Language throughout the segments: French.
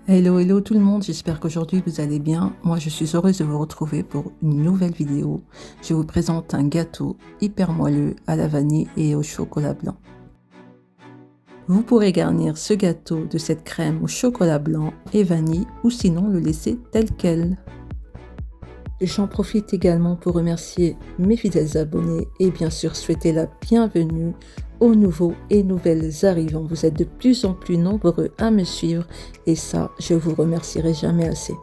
Hello, hello tout le monde, j'espère qu'aujourd'hui vous allez bien. Moi je suis heureuse de vous retrouver pour une nouvelle vidéo. Je vous présente un gâteau hyper moelleux à la vanille et au chocolat blanc. Vous pourrez garnir ce gâteau de cette crème au chocolat blanc et vanille ou sinon le laisser tel quel. J'en profite également pour remercier mes fidèles abonnés et bien sûr souhaiter la bienvenue aux nouveaux et nouvelles arrivants. Vous êtes de plus en plus nombreux à me suivre et ça, je vous remercierai jamais assez.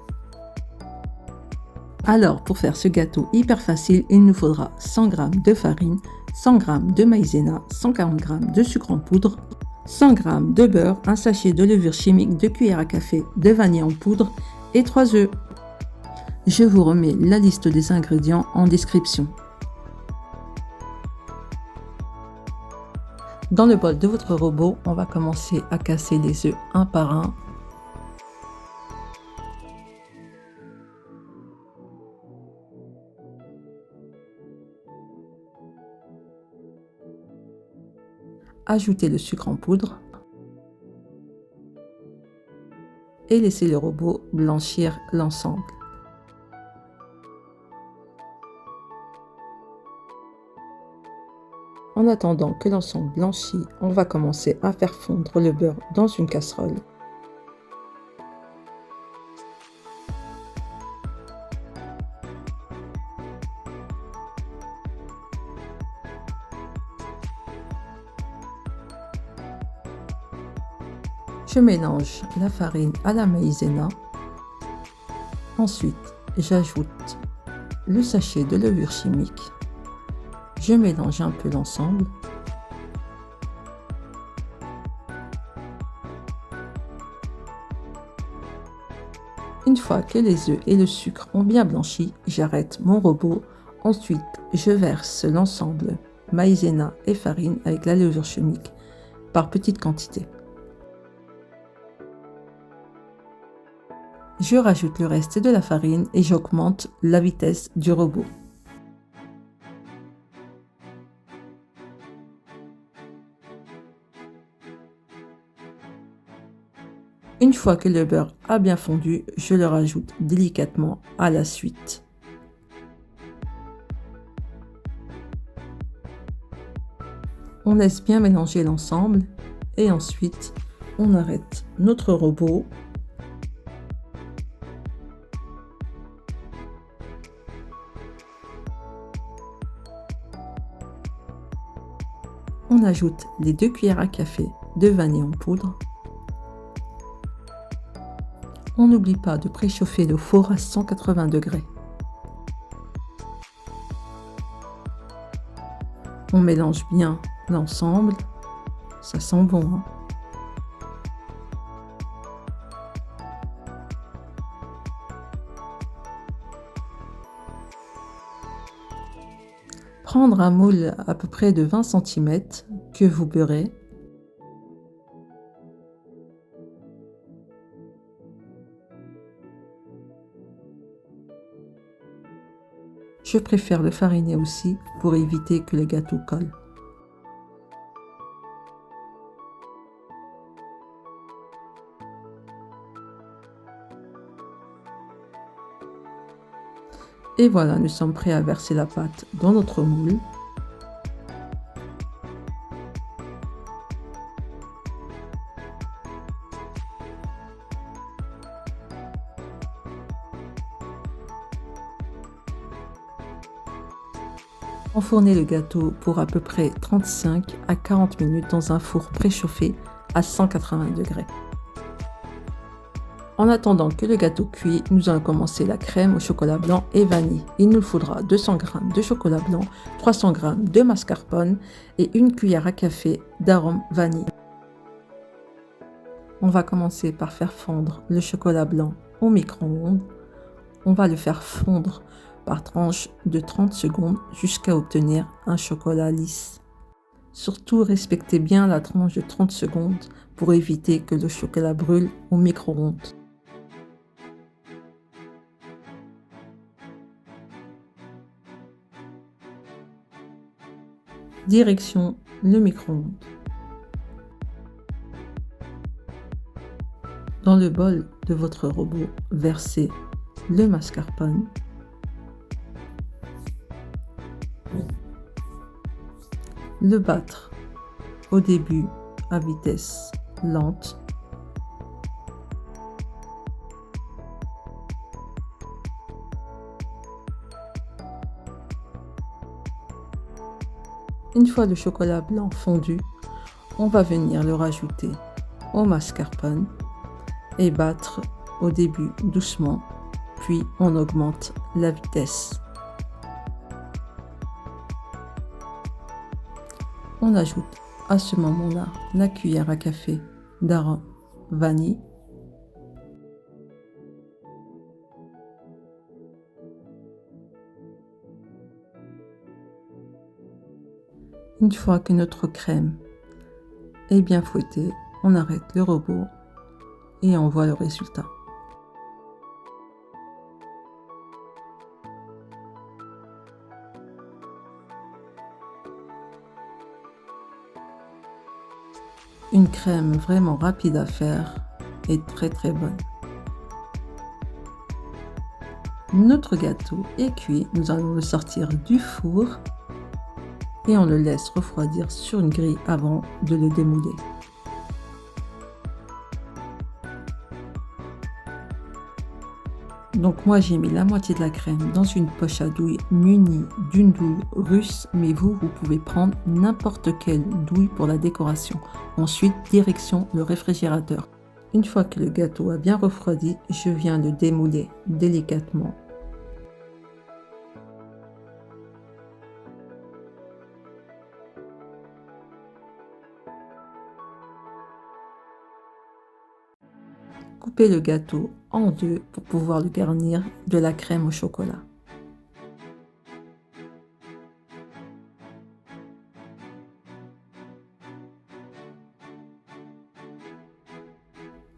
Alors, pour faire ce gâteau hyper facile, il nous faudra 100 g de farine, 100 g de maïzena, 140 g de sucre en poudre, 100 g de beurre, un sachet de levure chimique, 2 cuillères à café de vanille en poudre et 3 œufs. Je vous remets la liste des ingrédients en description. Dans le bol de votre robot, on va commencer à casser les œufs un par un. Ajoutez le sucre en poudre et laissez le robot blanchir l'ensemble. En attendant que l'ensemble blanchit, on va commencer à faire fondre le beurre dans une casserole. Je mélange la farine à la maïzena. Ensuite, j'ajoute le sachet de levure chimique. Je mélange un peu l'ensemble. Une fois que les œufs et le sucre ont bien blanchi, j'arrête mon robot. Ensuite, je verse l'ensemble maïzena et farine avec la levure chimique par petites quantités. Je rajoute le reste de la farine et j'augmente la vitesse du robot. Une fois que le beurre a bien fondu, je le rajoute délicatement à la suite. On laisse bien mélanger l'ensemble et ensuite on arrête notre robot. On ajoute les 2 cuillères à café de vanille en poudre. On n'oublie pas de préchauffer le four à 180 degrés. On mélange bien l'ensemble. Ça sent bon, hein? Prendre un moule à peu près de 20 cm que vous beurrez. Je préfère le fariner aussi pour éviter que le gâteau colle. Et voilà, nous sommes prêts à verser la pâte dans notre moule. Enfournez le gâteau pour à peu près 35 à 40 minutes dans un four préchauffé à 180 degrés. En attendant que le gâteau cuit, nous allons commencer la crème au chocolat blanc et vanille. Il nous faudra 200 g de chocolat blanc, 300 g de mascarpone et 1 cuillère à café d'arôme vanille. On va commencer par faire fondre le chocolat blanc au micro-ondes. On va le faire fondre par tranches de 30 secondes jusqu'à obtenir un chocolat lisse. Surtout, respectez bien la tranche de 30 secondes pour éviter que le chocolat brûle au micro-ondes. Direction le micro-ondes. Dans le bol de votre robot, versez le mascarpone, le battre au début à vitesse lente, une fois le chocolat blanc fondu, on va venir le rajouter au mascarpone et battre au début doucement, puis on augmente la vitesse. On ajoute à ce moment-là la cuillère à café d'arôme vanille. Une fois que notre crème est bien fouettée, on arrête le robot et on voit le résultat. Une crème vraiment rapide à faire et très bonne. Notre gâteau est cuit, nous allons le sortir du four et on le laisse refroidir sur une grille avant de le démouler. Donc moi j'ai mis la moitié de la crème dans une poche à douille munie d'une douille russe, mais vous pouvez prendre n'importe quelle douille pour la décoration. Ensuite, direction le réfrigérateur. Une fois que le gâteau a bien refroidi, je viens le démouler délicatement. Coupez le gâteau en deux pour pouvoir le garnir de la crème au chocolat.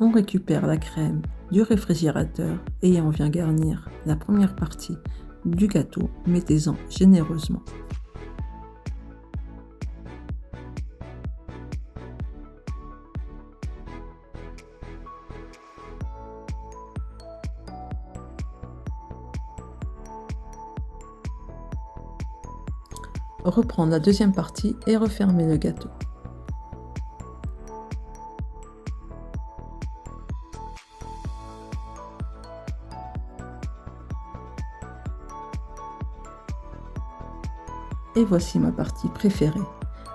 On récupère la crème du réfrigérateur et on vient garnir la première partie du gâteau. Mettez-en généreusement. Reprendre la deuxième partie et refermer le gâteau. Et voici ma partie préférée.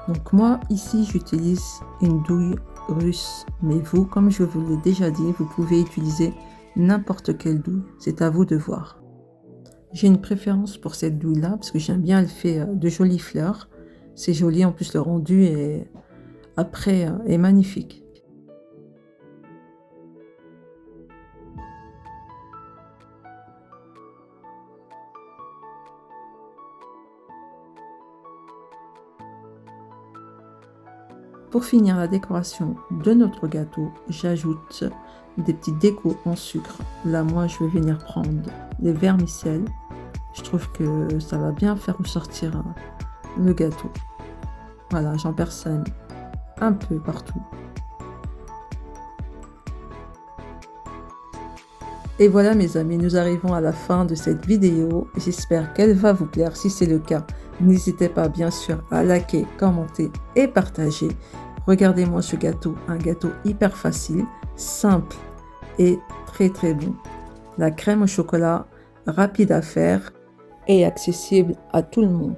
Donc moi ici j'utilise une douille russe, mais vous, comme je vous l'ai déjà dit, vous pouvez utiliser n'importe quelle douille, c'est à vous de voir. J'ai une préférence pour cette douille là parce que j'aime bien, elle fait de jolies fleurs, c'est joli, en plus le rendu est magnifique. Pour finir la décoration de notre gâteau, j'ajoute des petits décos en sucre. Là, moi, je vais venir prendre des vermicelles. Je trouve que ça va bien faire ressortir le gâteau. Voilà, j'en personne un peu partout. Et voilà mes amis, nous arrivons à la fin de cette vidéo. J'espère qu'elle va vous plaire. Si c'est le cas, n'hésitez pas bien sûr à liker, commenter et partager. Regardez-moi ce gâteau, un gâteau hyper facile, simple et très bon. La crème au chocolat, rapide à faire et accessible à tout le monde.